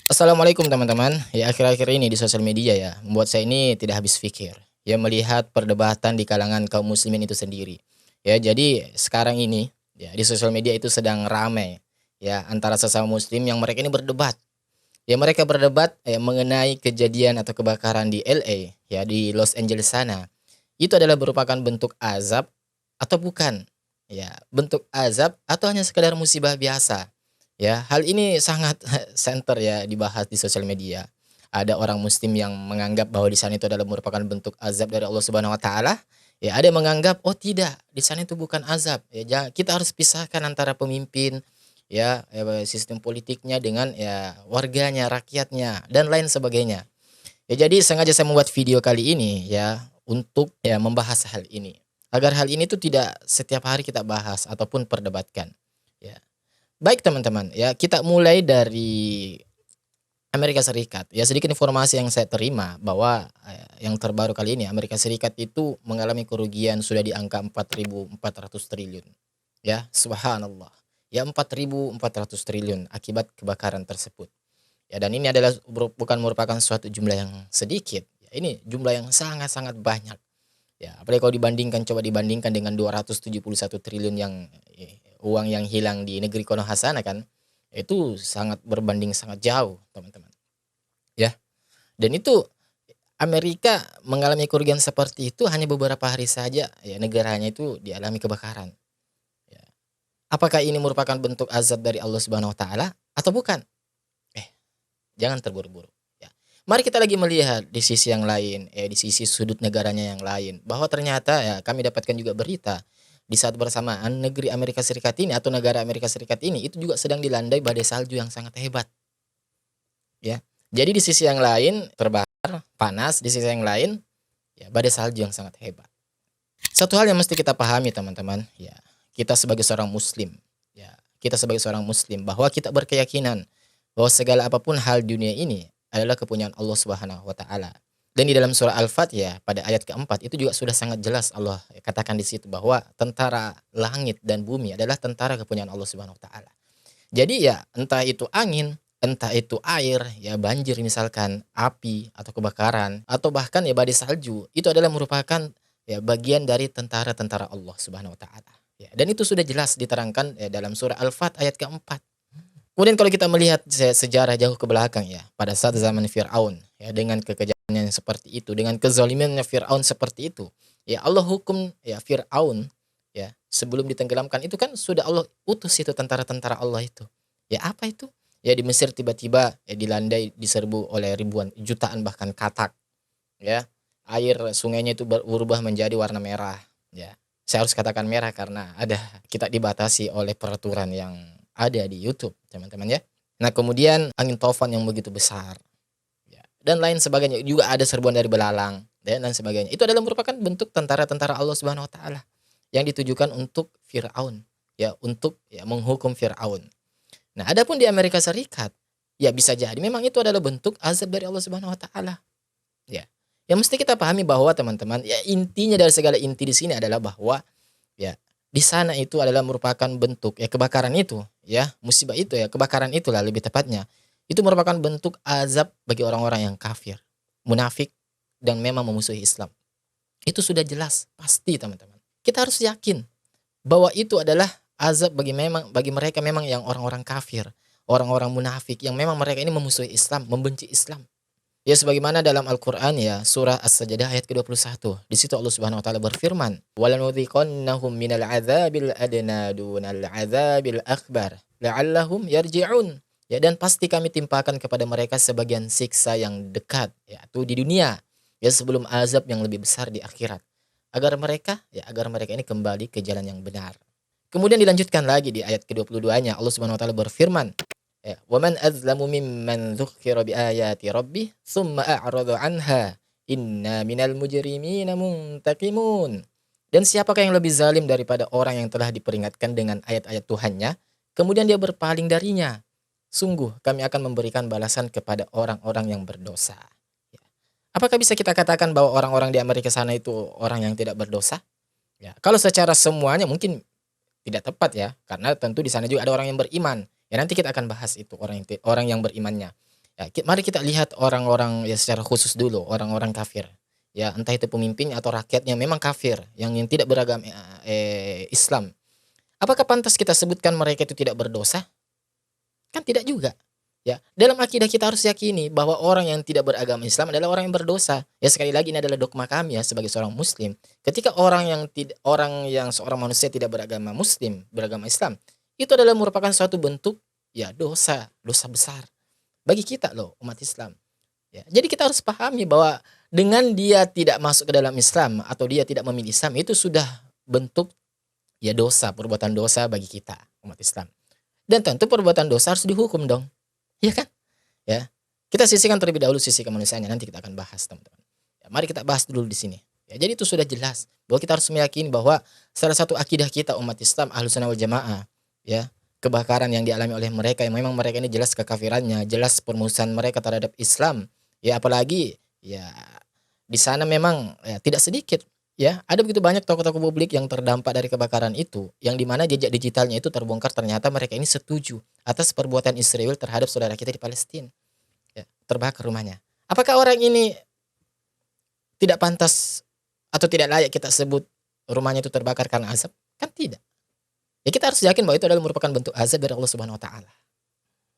Assalamualaikum teman-teman. Ya akhir-akhir ini di sosial media ya, membuat saya ini tidak habis pikir. Ya melihat perdebatan di kalangan kaum muslimin itu sendiri. Ya jadi sekarang ini ya di sosial media itu sedang ramai ya antara sesama muslim yang mereka ini berdebat. Ya mereka berdebat mengenai kejadian atau kebakaran di LA ya di Los Angeles sana. Itu adalah merupakan bentuk azab atau bukan? Ya, bentuk azab atau hanya sekedar musibah biasa? Ya, hal ini sangat center ya dibahas di sosial media. Ada orang muslim yang menganggap bahwa di sana itu adalah merupakan bentuk azab dari Allah Subhanahu wa taala. Ya, ada yang menganggap oh tidak, di sana itu bukan azab. Ya, kita harus pisahkan antara pemimpin sistem politiknya dengan ya warganya, rakyatnya dan lain sebagainya. Ya jadi sengaja saya membuat video kali ini ya untuk ya membahas hal ini. Agar hal ini tuh tidak setiap hari kita bahas ataupun perdebatkan. Ya. Baik teman-teman, ya kita mulai dari Amerika Serikat. Ya sedikit informasi yang saya terima bahwa yang terbaru kali ini Amerika Serikat itu mengalami kerugian sudah di angka 4.400 triliun. Ya, subhanallah. Ya 4.400 triliun akibat kebakaran tersebut. Ya dan ini adalah bukan merupakan suatu jumlah yang sedikit. Ya, ini jumlah yang sangat-sangat banyak. Ya, apalagi kalau coba dibandingkan dengan 271 triliun yang uang yang hilang di negeri Konoha sana kan. Itu sangat berbanding sangat jauh, teman-teman. Ya. Dan itu Amerika mengalami kerugian seperti itu hanya beberapa hari saja ya negaranya itu dialami kebakaran. Ya. Apakah ini merupakan bentuk azab dari Allah Subhanahu wa taala atau bukan? Eh, jangan terburu-buru. Ya. Mari kita lagi melihat di sisi yang lain, di sisi sudut negaranya yang lain, bahwa ternyata ya kami dapatkan juga berita di saat bersamaan negeri Amerika Serikat ini atau negara Amerika Serikat ini itu juga sedang dilandai badai salju yang sangat hebat. Ya, jadi di sisi yang lain terbakar, panas, di sisi yang lain ya badai salju yang sangat hebat. Satu hal yang mesti kita pahami teman-teman, ya kita sebagai seorang Muslim, ya kita sebagai seorang Muslim bahwa kita berkeyakinan bahwa segala apapun hal dunia ini adalah kepunyaan Allah Subhanahu wa taala. Dan di dalam surah Al-Fatihah pada ayat keempat itu juga sudah sangat jelas Allah katakan di situ bahwa tentara langit dan bumi adalah tentara kepunyaan Allah Subhanahu wa taala. Jadi ya entah itu angin, entah itu air, ya banjir misalkan, api atau kebakaran atau bahkan ya badai salju, itu adalah merupakan ya bagian dari tentara-tentara Allah Subhanahu wa taala. Ya, dan itu sudah jelas diterangkan ya dalam surah Al-Fat ayat keempat. Kemudian kalau kita melihat sejarah jauh ke belakang ya, pada saat zaman Firaun ya dengan kekejamannya yang seperti itu, dengan kezalimannya Firaun seperti itu, ya Allah hukum ya Firaun ya sebelum ditenggelamkan itu kan sudah Allah utus itu tentara-tentara Allah itu. Ya apa itu? Ya di Mesir tiba-tiba ya dilandai diserbu oleh ribuan jutaan bahkan katak ya. Air sungainya itu berubah menjadi warna merah ya. Saya harus katakan merah karena ada kita dibatasi oleh peraturan yang ada di YouTube, teman-teman ya. Nah, kemudian angin taufan yang begitu besar ya, dan lain sebagainya. Juga ada serbuan dari belalang dan lain sebagainya. Itu adalah merupakan bentuk tentara-tentara Allah Subhanahu wa taala yang ditujukan untuk Firaun, ya, untuk ya menghukum Firaun. Nah, adapun di Amerika Serikat, ya bisa jadi memang itu adalah bentuk azab dari Allah Subhanahu wa taala. Ya. Yang mesti kita pahami bahwa teman-teman, ya intinya dari segala inti di sini adalah bahwa ya di sana itu adalah merupakan bentuk ya kebakaran itu, ya, musibah itu ya, kebakaran itulah lebih tepatnya. Itu merupakan bentuk azab bagi orang-orang yang kafir, munafik dan memang memusuhi Islam. Itu sudah jelas, pasti teman-teman. Kita harus yakin bahwa itu adalah azab bagi mereka memang yang orang-orang kafir, orang-orang munafik yang memang mereka ini memusuhi Islam, membenci Islam. Ya sebagaimana dalam Al-Qur'an ya surah As-Sajdah ayat ke-21. Di situ Allah Subhanahu wa taala berfirman, "Walanudhiqannahum minal adzabil adna dunal adzabil akbar la'allahum yarji'un." Ya dan pasti kami timpakan kepada mereka sebagian siksa yang dekat yaitu di dunia ya sebelum azab yang lebih besar di akhirat. Agar mereka ini kembali ke jalan yang benar. Kemudian dilanjutkan lagi di ayat ke-22-nya Allah Subhanahu wa taala berfirman, ya, "Wa man azlamu mimman dzukkira biayati rabbih tsumma a'rada 'anha, inna minal mujrimina muntaqimun." Dan siapakah yang lebih zalim daripada orang yang telah diperingatkan dengan ayat-ayat Tuhannya, kemudian dia berpaling darinya? Sungguh kami akan memberikan balasan kepada orang-orang yang berdosa. Ya. Apakah bisa kita katakan bahwa orang-orang di Amerika sana itu orang yang tidak berdosa? Ya, kalau secara semuanya mungkin tidak tepat ya, karena tentu di sana juga ada orang yang beriman. Ya nanti kita akan bahas itu orang yang berimannya. Ya, mari kita lihat orang-orang ya secara khusus dulu, orang-orang kafir. Ya, entah itu pemimpinnya atau rakyatnya memang kafir, yang tidak beragama Islam. Apakah pantas kita sebutkan mereka itu tidak berdosa? Kan tidak juga. Ya, dalam akidah kita harus yakini bahwa orang yang tidak beragama Islam adalah orang yang berdosa. Ya, sekali lagi ini adalah dogma kami ya sebagai seorang muslim. Ketika orang yang seorang manusia tidak beragama muslim, beragama Islam, itu adalah merupakan suatu bentuk ya dosa, dosa besar bagi kita loh umat Islam. Ya, jadi kita harus pahami bahwa dengan dia tidak masuk ke dalam Islam atau dia tidak memilih Islam itu sudah bentuk ya dosa, perbuatan dosa bagi kita umat Islam. Dan tentu perbuatan dosa harus dihukum dong. Iya kan? Ya. Kita sisihkan terlebih dahulu sisi kemanusiaannya, nanti kita akan bahas, teman-teman. Ya, mari kita bahas dulu di sini. Ya, jadi itu sudah jelas bahwa kita harus meyakini bahwa salah satu akidah kita umat Islam Ahlussunnah wal Jamaah, ya, kebakaran yang dialami oleh mereka yang memang mereka ini jelas kekafirannya, jelas permusuhan mereka terhadap Islam. Ya, apalagi ya di sana memang ya, tidak sedikit ya, ada begitu banyak tokoh-tokoh publik yang terdampak dari kebakaran itu, yang dimana jejak digitalnya itu terbongkar ternyata mereka ini setuju atas perbuatan Israel terhadap saudara kita di Palestina. Ya, terbakar rumahnya. Apakah orang ini tidak pantas atau tidak layak kita sebut rumahnya itu terbakar karena azab? Kan tidak. Ya kita harus yakin bahwa itu adalah merupakan bentuk azab dari Allah Subhanahu wa taala.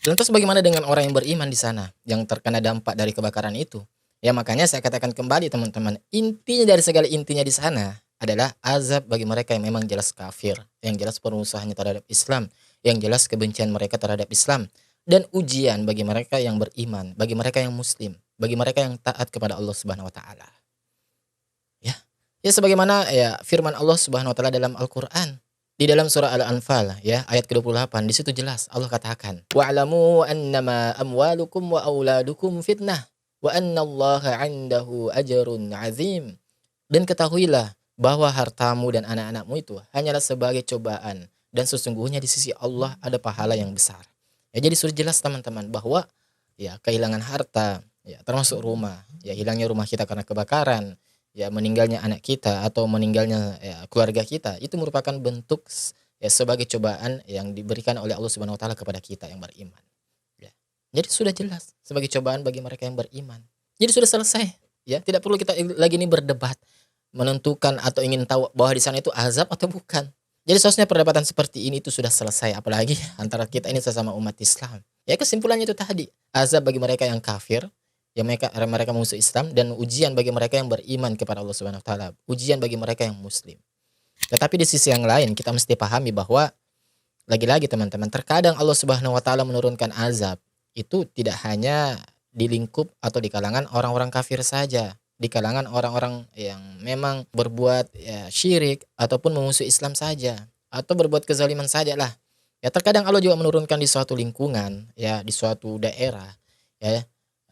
Lantas bagaimana dengan orang yang beriman di sana yang terkena dampak dari kebakaran itu? Ya makanya saya katakan kembali teman-teman, intinya dari segala intinya di sana adalah azab bagi mereka yang memang jelas kafir, yang jelas permusuhannya terhadap Islam, yang jelas kebencian mereka terhadap Islam, dan ujian bagi mereka yang beriman, bagi mereka yang muslim, bagi mereka yang taat kepada Allah Subhanahu wa taala. Ya. Ya sebagaimana ya firman Allah Subhanahu wa taala dalam Al-Qur'an di dalam surah Al-Anfal ya ayat ke-28 di situ jelas Allah katakan wa'lamu annama amwalukum wa auladukum fitnah wa annallaha 'indahu ajrun 'azim, dan ketahuilah bahwa hartamu dan anak-anakmu itu hanyalah sebagai cobaan dan sesungguhnya di sisi Allah ada pahala yang besar. Ya jadi sudah jelas teman-teman bahwa ya kehilangan harta ya termasuk rumah, ya hilangnya rumah kita karena kebakaran, ya meninggalnya anak kita atau meninggalnya ya, keluarga kita itu merupakan bentuk ya sebagai cobaan yang diberikan oleh Allah Subhanahu wa taala kepada kita yang beriman. Ya. Jadi sudah jelas sebagai cobaan bagi mereka yang beriman. Jadi sudah selesai, ya. Tidak perlu kita lagi ini berdebat menentukan atau ingin tahu bahwa di sana itu azab atau bukan. Jadi seharusnya perdebatan seperti ini itu sudah selesai, apalagi antara kita ini sesama umat Islam. Ya kesimpulannya itu tadi, azab bagi mereka yang kafir, yang mereka musuh Islam, dan ujian bagi mereka yang beriman kepada Allah Subhanahu wa taala, ujian bagi mereka yang muslim. Tetapi di sisi yang lain kita mesti pahami bahwa lagi-lagi teman-teman, terkadang Allah Subhanahu wa taala menurunkan azab itu tidak hanya di lingkup atau di kalangan orang-orang kafir saja, di kalangan orang-orang yang memang berbuat ya, syirik ataupun memusuhi Islam saja atau berbuat kezaliman saja lah. Ya terkadang Allah juga menurunkan di suatu lingkungan, ya di suatu daerah, ya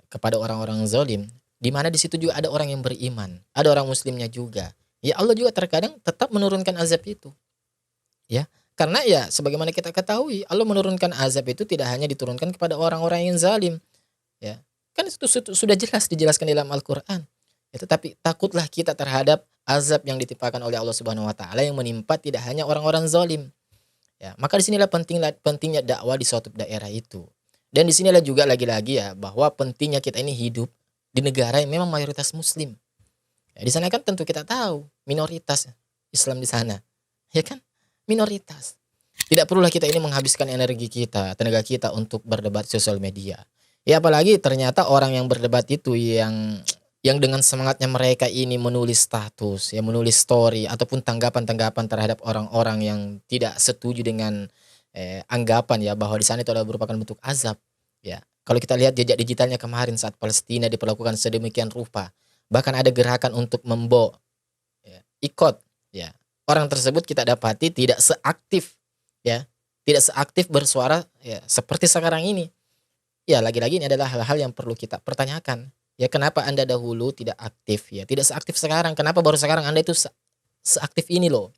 kepada orang-orang zalim, di mana di situ juga ada orang yang beriman, ada orang muslimnya juga. Ya Allah juga terkadang tetap menurunkan azab itu. Ya, karena ya sebagaimana kita ketahui, Allah menurunkan azab itu tidak hanya diturunkan kepada orang-orang yang zalim. Ya. Kan itu sudah jelas dijelaskan dalam Al-Qur'an. Ya, tetapi takutlah kita terhadap azab yang ditimpakan oleh Allah Subhanahu wa taala yang menimpa tidak hanya orang-orang zalim. Ya, maka di sinilah pentingnya dakwah di suatu daerah itu. Dan di sinilah juga lagi-lagi ya bahwa pentingnya kita ini hidup di negara yang memang mayoritas muslim. Ya, di sana kan tentu kita tahu minoritas Islam di sana. Ya kan? Minoritas. Tidak perlulah kita ini menghabiskan energi kita, tenaga kita untuk berdebat sosial media. Ya apalagi ternyata orang yang berdebat itu yang dengan semangatnya mereka ini menulis status, ya menulis story ataupun tanggapan-tanggapan terhadap orang-orang yang tidak setuju dengan anggapan ya bahwa di sana itu adalah merupakan bentuk azab. Ya, kalau kita lihat jejak digitalnya kemarin saat Palestina diperlakukan sedemikian rupa, bahkan ada gerakan untuk ya, ikut, ya orang tersebut kita dapati tidak seaktif, ya tidak seaktif bersuara ya seperti sekarang ini. Ya lagi-lagi ini adalah hal-hal yang perlu kita pertanyakan. Ya kenapa Anda dahulu tidak aktif ya, tidak seaktif sekarang, kenapa baru sekarang Anda itu seaktif ini loh.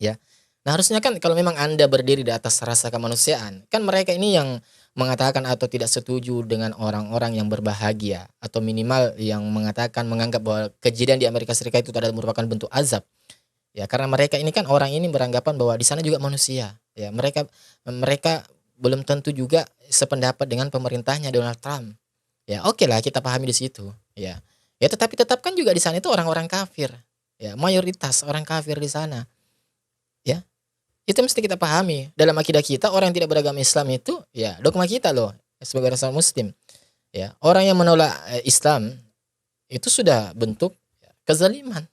Ya. Nah, harusnya kan kalau memang Anda berdiri di atas rasa kemanusiaan, kan mereka ini yang mengatakan atau tidak setuju dengan orang-orang yang berbahagia atau minimal yang menganggap bahwa kejadian di Amerika Serikat itu adalah merupakan bentuk azab. Ya, karena mereka ini kan orang ini beranggapan bahwa di sana juga manusia. Ya, mereka belum tentu juga sependapat dengan pemerintahnya Donald Trump. Ya, oke lah kita pahami di situ, ya. Ya tetapi tetap kan juga di sana itu orang-orang kafir. Ya, mayoritas orang kafir di sana, ya. Itu mesti kita pahami. Dalam akidah kita orang yang tidak beragama Islam itu ya dogma kita loh sebagai orang muslim. Ya, orang yang menolak Islam itu sudah bentuk kezaliman.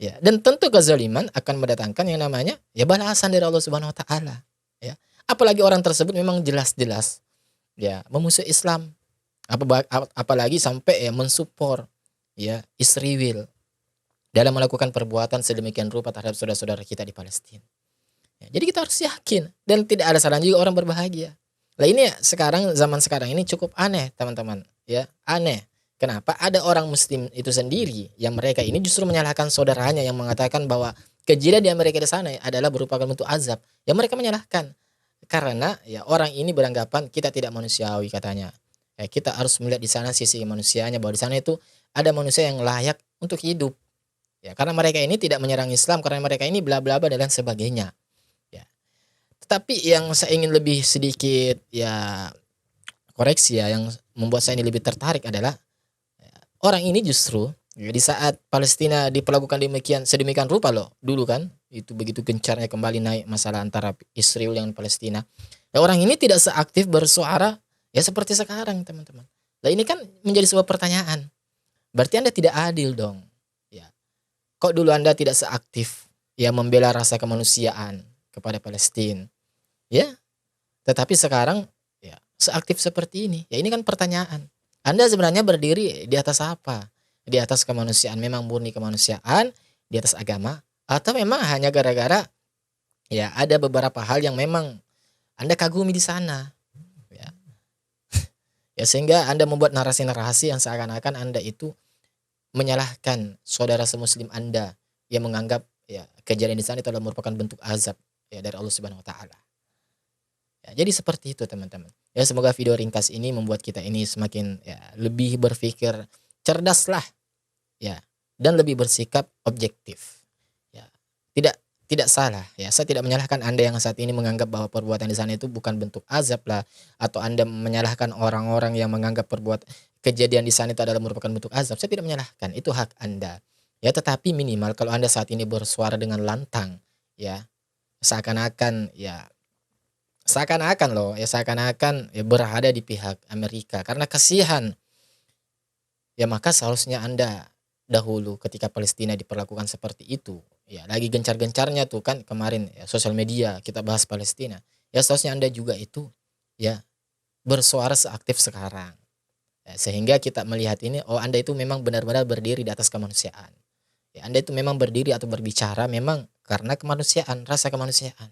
Ya, dan tentu kezaliman akan mendatangkan yang namanya ya balasan dari Allah Subhanahu wa taala, ya. Apalagi orang tersebut memang jelas-jelas ya memusuhi Islam. Apalagi sampai ya mensupport ya Israel dalam melakukan perbuatan sedemikian rupa terhadap saudara-saudara kita di Palestina. Ya, jadi kita harus yakin dan tidak ada salahnya juga orang berbahagia. Lah ini ya zaman sekarang ini cukup aneh, teman-teman, ya, aneh. Kenapa ada orang muslim itu sendiri yang mereka ini justru menyalahkan saudaranya yang mengatakan bahwa kejadian di Amerika di sana adalah merupakan bentuk azab. Ya mereka menyalahkan karena ya orang ini beranggapan kita tidak manusiawi katanya. Ya, kita harus melihat di sana sisi manusianya bahwa di sana itu ada manusia yang layak untuk hidup. Ya, karena mereka ini tidak menyerang Islam karena mereka ini bla bla bla dan lain sebagainya. Ya. Tetapi yang saya ingin lebih sedikit ya koreksi ya yang membuat saya ini lebih tertarik adalah orang ini justru ya, di saat Palestina diperlakukan sedemikian rupa loh dulu kan itu begitu gencarnya kembali naik masalah antara Israel dengan Palestina. Nah, orang ini tidak seaktif bersuara ya seperti sekarang teman-teman. Nah ini kan menjadi sebuah pertanyaan. Berarti Anda tidak adil dong. Ya. Kok dulu Anda tidak seaktif ya membela rasa kemanusiaan kepada Palestina? Ya. Tetapi sekarang ya seaktif seperti ini. Ya ini kan pertanyaan. Anda sebenarnya berdiri di atas apa? Di atas kemanusiaan, memang murni kemanusiaan, di atas agama, atau memang hanya gara-gara ya ada beberapa hal yang memang Anda kagumi di sana, ya. Ya sehingga Anda membuat narasi-narasi yang seakan-akan Anda itu menyalahkan saudara semuslim Anda yang menganggap ya kejadian di sana itu adalah merupakan bentuk azab ya dari Allah Subhanahu wa taala. Ya, jadi seperti itu teman-teman. Ya semoga video ringkas ini membuat kita ini semakin ya lebih berpikir cerdas lah ya dan lebih bersikap objektif. Ya. Tidak tidak salah ya. Saya tidak menyalahkan Anda yang saat ini menganggap bahwa perbuatan di sana itu bukan bentuk azab lah atau Anda menyalahkan orang-orang yang menganggap kejadian di sana itu adalah merupakan bentuk azab. Saya tidak menyalahkan, itu hak Anda. Ya tetapi minimal kalau Anda saat ini bersuara dengan lantang ya seakan-akan loh ya seakan-akan ya berada di pihak Amerika karena kasihan ya maka seharusnya Anda dahulu ketika Palestina diperlakukan seperti itu ya lagi gencar-gencarnya tuh kan kemarin ya sosial media kita bahas Palestina ya seharusnya Anda juga itu ya bersuara seaktif sekarang ya, sehingga kita melihat ini oh Anda itu memang benar-benar berdiri di atas kemanusiaan ya Anda itu memang berdiri atau berbicara memang karena kemanusiaan rasa kemanusiaan.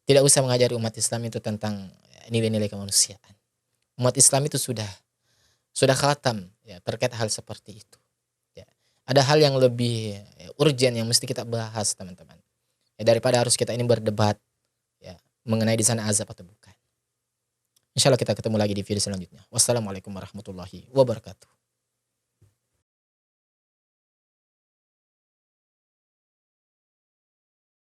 Tidak usah mengajari umat Islam itu tentang nilai-nilai kemanusiaan. Umat Islam itu sudah khatam ya terkait hal seperti itu. Ya. Ada hal yang lebih urgent yang mesti kita bahas teman-teman. Ya, daripada harus kita ini berdebat ya mengenai di sana azab atau bukan. Insya Allah kita ketemu lagi di video selanjutnya. Wassalamualaikum warahmatullahi wabarakatuh.